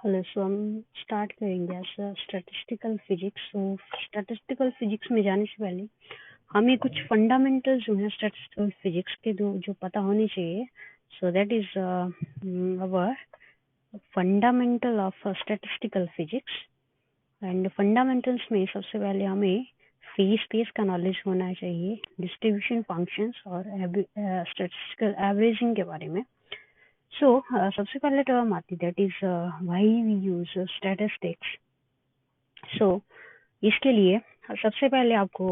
Hello, सो हम start करेंगे as statistical physics. सो statistical physics में जाने से पहले हमें कुछ फंडामेंटल्स जो हैं स्टैटिस्टिकल फिजिक्स के जो पता होने चाहिए। So that is our fundamental of statistical physics. And fundamentals में सबसे पहले हमें फ्री स्पेस का नॉलेज होना चाहिए, डिस्ट्रीब्यूशन फंक्शंस और स्टैटिस्टिकल एवरेजिंग के बारे में। So, सबसे पहले टर्म आती that is why we use statistics. So इसके लिए सबसे पहले आपको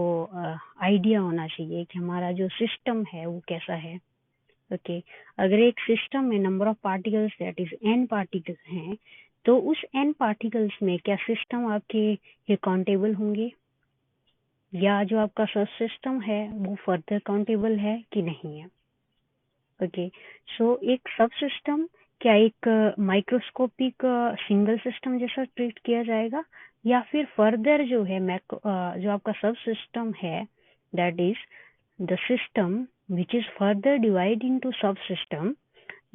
आइडिया होना चाहिए कि हमारा जो सिस्टम है वो कैसा है। ओके अगर एक सिस्टम में number of particles that is n particles हैं, तो उस n पार्टिकल्स में क्या सिस्टम आपके ये काउंटेबल होंगे, या जो आपका सब सिस्टम है वो फर्दर काउंटेबल है कि नहीं है। ओके सो एक सब सिस्टम क्या एक माइक्रोस्कोपिक सिंगल सिस्टम जैसा ट्रीट किया जाएगा, या फिर फर्दर जो है जो आपका सब सिस्टम है that is the system which is further divide into सब सिस्टम।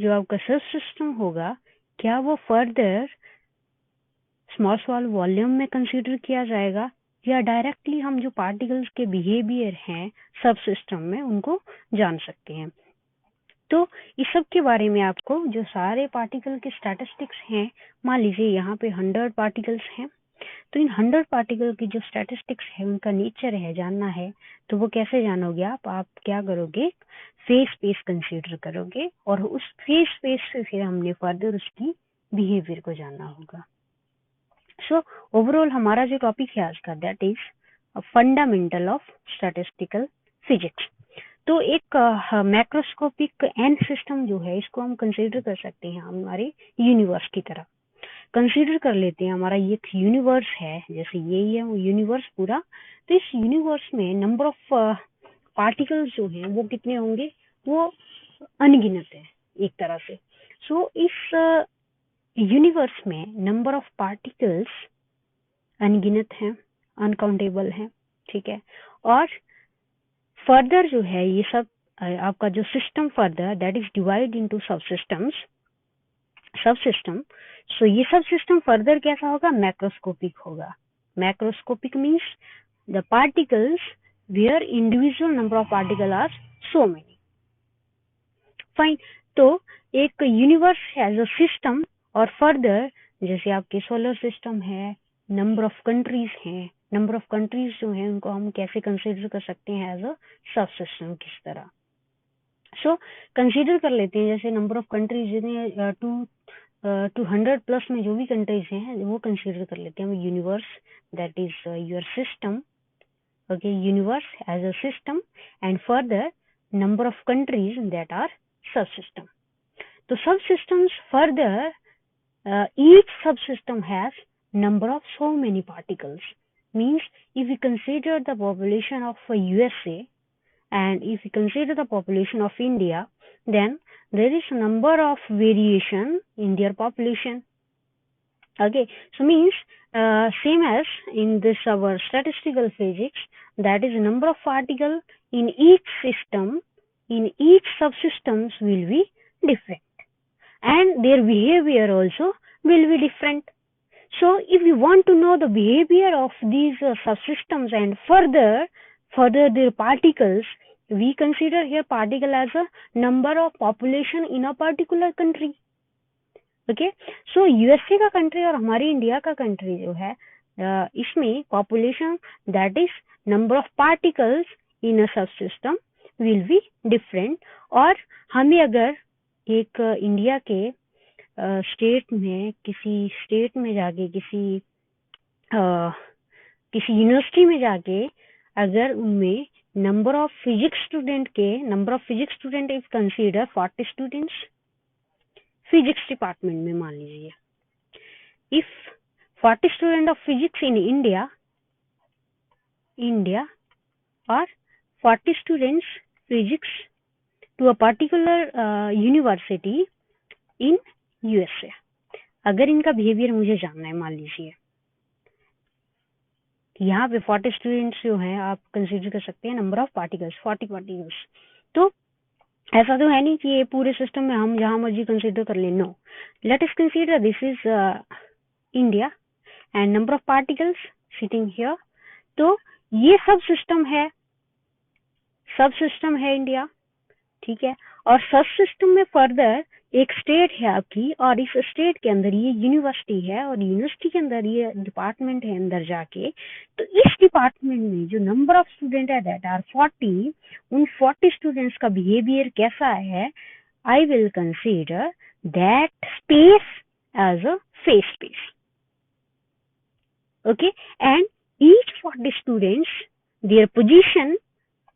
जो आपका सब सिस्टम होगा क्या वो फर्दर स्मॉल वॉल्यूम में कंसीडर किया जाएगा, या डायरेक्टली हम जो पार्टिकल्स के बिहेवियर हैं सब सिस्टम में उनको जान सकते हैं। तो इस सब के बारे में आपको जो सारे पार्टिकल के स्टैटिस्टिक्स हैं, मान लीजिए यहाँ पे 100 पार्टिकल्स हैं, तो इन 100 पार्टिकल की जो स्टैटिस्टिक्स है उनका नेचर है जानना है। तो वो कैसे जानोगे आप क्या करोगे, फेस स्पेस कंसीडर करोगे और उस फेस स्पेस से फिर हमने फर्दर उसकी बिहेवियर को जानना होगा। सो ओवरऑल हमारा जो टॉपिक है आज का that is fundamental of statistical physics. तो एक मैक्रोस्कोपिक एन सिस्टम जो है इसको हम कंसीडर कर सकते हैं हमारे यूनिवर्स की तरह कंसीडर कर लेते हैं। हमारा ये एक यूनिवर्स है, जैसे यही है वो यूनिवर्स पूरा। तो इस यूनिवर्स में नंबर ऑफ पार्टिकल्स जो हैं वो कितने होंगे, वो अनगिनत है एक तरह से। सो इस यूनिवर्स में नंबर ऑफ पार्टिकल्स अनगिनत हैं, अनकाउंटेबल हैं, ठीक है। और फर्दर जो है ये सब आपका जो system further that is divide into subsystem. So ये सब सिस्टम फर्दर कैसा होगा, मैक्रोस्कोपिक होगा। Macroscopic means the particles where individual number of particle are so many. Fine, तो एक यूनिवर्स हैज अ सिस्टम और फर्दर जैसे आपके solar system है, नंबर ऑफ कंट्रीज हैं, नंबर ऑफ कंट्रीज जो हैं उनको हम कैसे कंसीडर कर सकते हैं एज अ सब सिस्टम किस तरह। सो कंसीडर कर लेते हैं जैसे नंबर ऑफ कंट्रीज जितने 200 प्लस में जो भी कंट्रीज हैं वो कंसीडर कर लेते हैं हम universe that is your system. Okay universe as a system and further number of countries that are sub system. तो sub systems further each subsystem has number of so many particles. Means if we consider the population of USA and if we consider the population of India, then there is a number of variation in their population. Okay, so means same as in this our statistical physics, that is number of particle in each system, in each subsystems will be different and their behavior also will be different. So if we want to know the behavior of these subsystems and further their particles, we consider here particle as a number of population in a particular country. Okay, so USA का country और हमारी India का country जो है इसमें population that is number of particles in a subsystem will be different. और हमें अगर एक इंडिया के स्टेट में किसी स्टेट में जाके किसी यूनिवर्सिटी में जाके अगर उनमें number of physics student if consider 40 students physics department में, मान लीजिए if 40 student of physics in India और 40 students physics to a particular university in USA, अगर इनका बिहेवियर मुझे जानना है, मान लीजिए यहाँ पे 40 स्टूडेंट्स जो हैं आप कंसीडर कर सकते हैं नंबर ऑफ पार्टिकल्स 40 पार्टिकल्स। तो ऐसा तो है नहीं कि ये पूरे सिस्टम में हम जहां मर्जी कंसीडर कर लें, no, let us consider this is India and number of particles sitting here. तो ये सब सिस्टम है इंडिया, ठीक है। और सब सिस्टम में फर्दर एक स्टेट है आपकी, और इस स्टेट के अंदर ये यूनिवर्सिटी है, और यूनिवर्सिटी के अंदर ये डिपार्टमेंट है अंदर जाके। तो इस डिपार्टमेंट में जो नंबर ऑफ स्टूडेंट है दैट आर 40, उन 40 स्टूडेंट्स का बिहेवियर कैसा है, I will consider that space as a phase space, okay, and each 40 students, their position,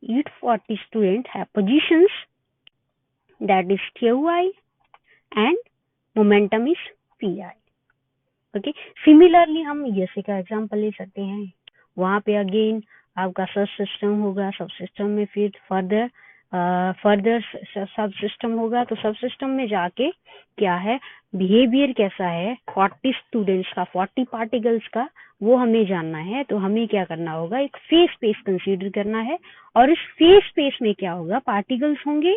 each 40 student have positions, that is qi, and momentum is pi, okay. Similarly हम जैसे का example ले सकते हैं, वहां पे अगेन आपका सब सिस्टम होगा, सब सिस्टम में फिर फर्दर सब सिस्टम होगा। तो सब सिस्टम में जाके क्या है, बिहेवियर कैसा है 40 स्टूडेंट्स का, 40 पार्टिकल्स का, वो हमें जानना है। तो हमें क्या करना होगा, एक फेस स्पेस कंसीडर करना है, और इस फेस स्पेस में क्या होगा, पार्टिकल्स होंगे,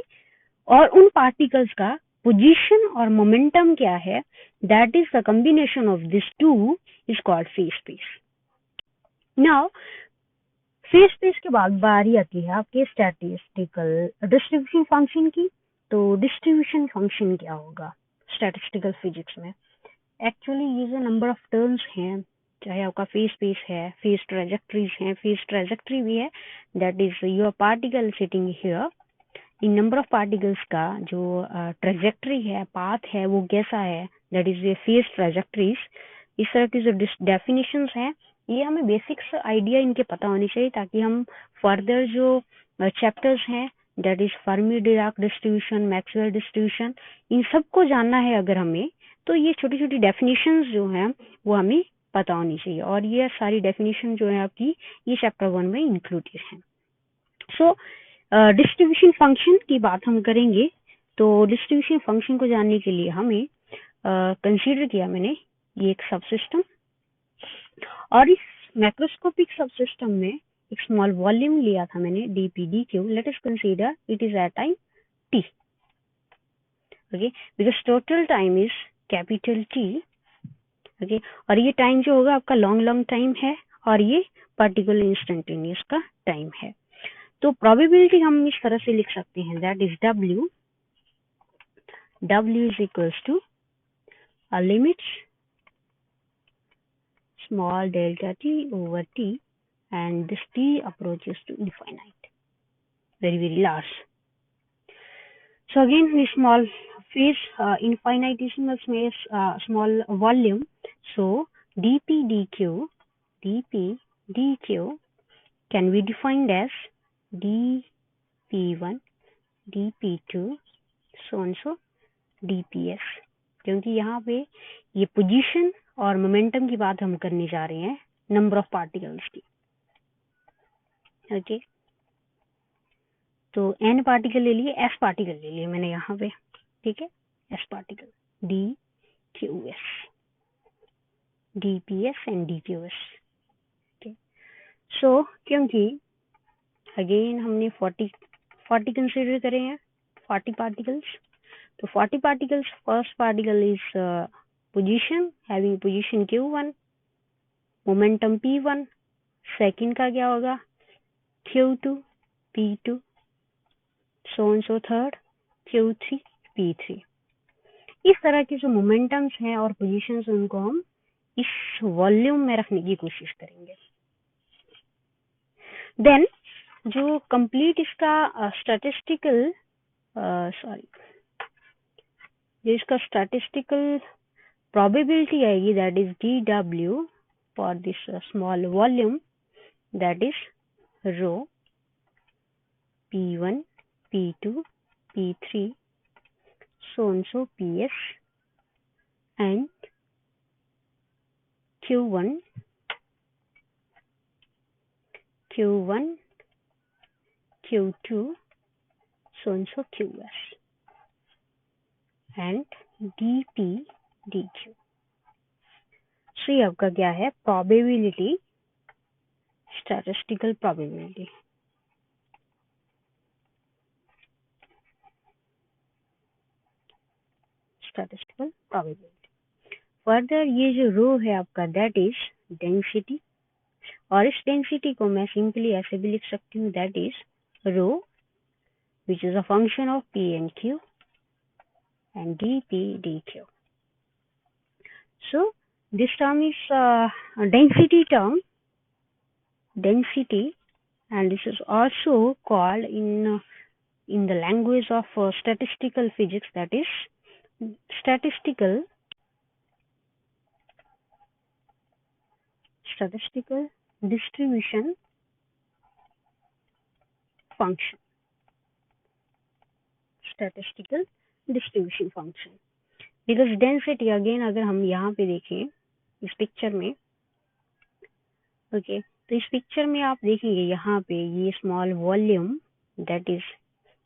और उन पार्टिकल्स का पोजीशन और मोमेंटम क्या है, that is the combination of this two is called face space. Now face space के बाद बारी आती है आपके स्टैटिस्टिकल डिस्ट्रीब्यूशन फंक्शन की। तो डिस्ट्रीब्यूशन फंक्शन क्या होगा स्टैटिस्टिकल फिजिक्स में? एक्चुअली ये जो नंबर ऑफ टर्म्स हैं, चाहे आपका फेस स्पेस है, फेस ट्रेजेक्टरीज हैं, फेस ट्रेजेक्टरी भी है, that is your particle sitting here. In number of particles का जो ट्रेजेक्टरी है, पाथ है, वो कैसा है, दैट इज ये फेस ट्रेजेक्टरीज। इस तरह की जो डेफिनेशंस हैं, ये हमें बेसिक्स आइडिया इनके पता होनी चाहिए, ताकि हम फर्दर जो चैप्टर्स हैं, that is Fermi Dirac distribution, Maxwell distribution, इन सबको जानना है अगर हमें, तो ये छोटी छोटी डेफिनेशंस जो हैं वो हमें पता होनी चाहिए। और ये सारी डेफिनेशन जो है आपकी ये चैप्टर 1 में इंक्लूडेड है। सो डिस्ट्रीब्यूशन फंक्शन की बात हम करेंगे। तो डिस्ट्रीब्यूशन फंक्शन को जानने के लिए हमें कंसीडर किया मैंने ये एक सबसिस्टम, और इस मैक्रोस्कोपिक सबसिस्टम में एक स्मॉल वॉल्यूम लिया था मैंने dp dq। Let us consider it is at time t, okay, because total time is capital T, okay. और ये टाइम जो होगा आपका लॉन्ग टाइम है, और ये पर्टिकुलर इंस्टेंटेनियस का टाइम है। तो प्रोबेबिलिटी हम इस तरह से लिख सकते हैं, that is w is equals to a limit small delta t over t, and this t approaches to infinite, very large. So again the small phase, infinitesimal space, small volume, so dp dq can be defined as dp1 dp2 so and so dps, क्योंकि यहाँ पे ये position और momentum की बात हम करने जा रहे हैं नंबर ऑफ पार्टिकल्स की, ओके। तो n पार्टिकल ले लिए, s पार्टिकल ले लिए मैंने यहाँ पे, ठीक है, s particle dqs, dps and dqs, okay. So क्योंकि अगेन हमने 40 कंसीडर करे हैं, 40 पार्टिकल्स। तो 40 particles, first particle is position, having position q1, momentum p1, second का क्या होगा q2 p2, so and so third q3 p3। इस तरह के जो मोमेंटम्स हैं और पोजीशंस, उनको हम इस वॉल्यूम में रखने की कोशिश करेंगे। देन जो कंप्लीट इसका स्टैटिस्टिकल जो इसका स्टैटिस्टिकल प्रोबेबिलिटी आएगी, that is dw for this small volume, that is rho p1 p2 p3 so and so ps, and q1 q2 so and so qs, and dp dq। सो ये आपका क्या है, probability, statistical probability. statistical probability. Further ये जो रो है आपका that is density, और इस डेंसिटी को मैं सिंपली ऐसे भी लिख सकती हूँ, that is rho which is a function of P and Q and dp dq. So this term is density term, density, and this is also called in the language of statistical physics, that is statistical distribution function. Statistical distribution function, because density again अगर हम यहाँ पे देखें इस picture में, okay तो इस picture में आप देखेंगे यहाँ पे ये small volume that is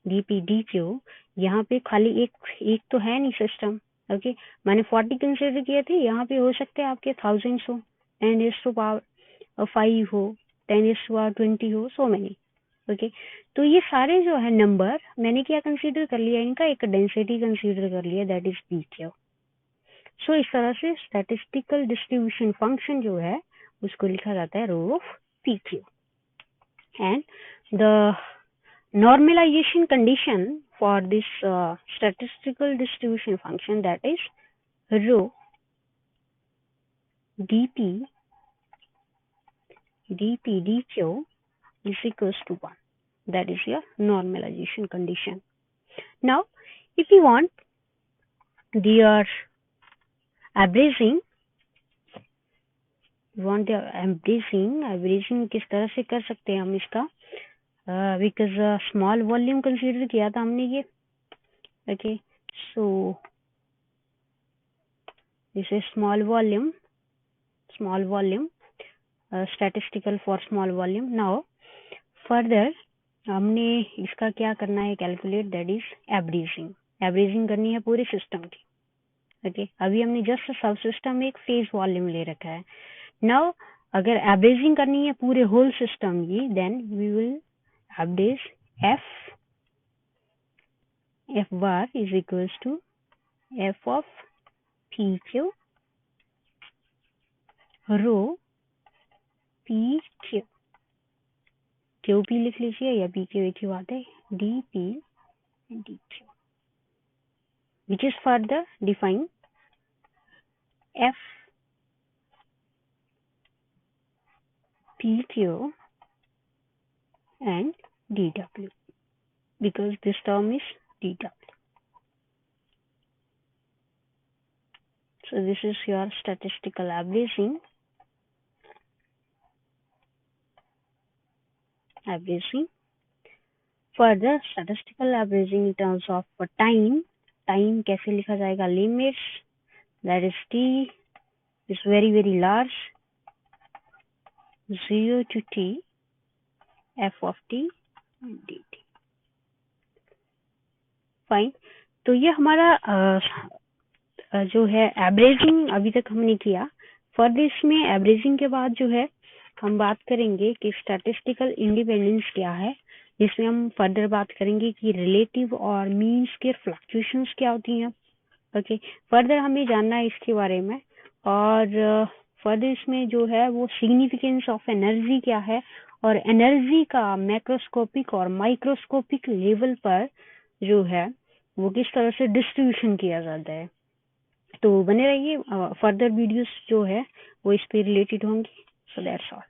dp dq, यहाँ पे खाली एक तो है नहीं सिस्टम, ओके मैंने 40 कंसिडर किए थे, यहाँ पे हो सकते हैं आपके थाउजेंड्स हो, 10⁵ हो, 10⁻20 हो, सो मैनी, ओके तो ये सारे जो है नंबर मैंने क्या कंसीडर कर लिया, इनका एक डेंसिटी कंसीडर कर लिया, दैट इज pq. सो इस तरह से स्टैटिस्टिकल डिस्ट्रीब्यूशन फंक्शन जो है उसको लिखा जाता है rho of pq. And the normalization condition for this statistical distribution function, that is rho dp dq is equals to 1. That is your normalization condition. Now if you want their averaging, averaging किस तरह से कर सकते हैं हम इसका, because small volume consider किया था हमने ये, okay so this is small volume statistical for small volume. Now further हमने इसका क्या करना है, कैलकुलेट, दैट इज एवरेजिंग करनी है पूरे सिस्टम की, ओके अभी हमने जस्ट सब सिस्टम में एक फेज वॉल्यूम ले रखा है. नाउ अगर एवरेजिंग करनी है पूरे होल सिस्टम की, then we will average f bar is equals to f of pq rho pq, qp लिख लीजिए या pq एक ही बात है, dp dq, which is further define f pq and dw, because this term is dw. So this is your statistical averaging. Further statistical averaging in terms of time कैसे लिखा जाएगा, limits, that is t is very very large, 0 to t f of t dt. Fine, तो ये हमारा जो है averaging अभी तक हमने किया. फर्दर इसमें एवरेजिंग के बाद जो है हम बात करेंगे कि स्टैटिस्टिकल इंडिपेंडेंस क्या है, जिसमें हम फर्दर बात करेंगे कि रिलेटिव और मीन स्क्वायर फ्लक्चुएशंस क्या होती हैं, ओके फर्दर हमें जानना है इसके बारे में. और फर्दर इसमें जो है वो सिग्निफिकेंस ऑफ एनर्जी क्या है, और एनर्जी का मैक्रोस्कोपिक और माइक्रोस्कोपिक लेवल पर जो है वो किस तरह से डिस्ट्रीब्यूशन किया जाता है. तो बने रहिए, फर्दर वीडियोस जो है वो इस पे रिलेटेड होंगी. So that's all.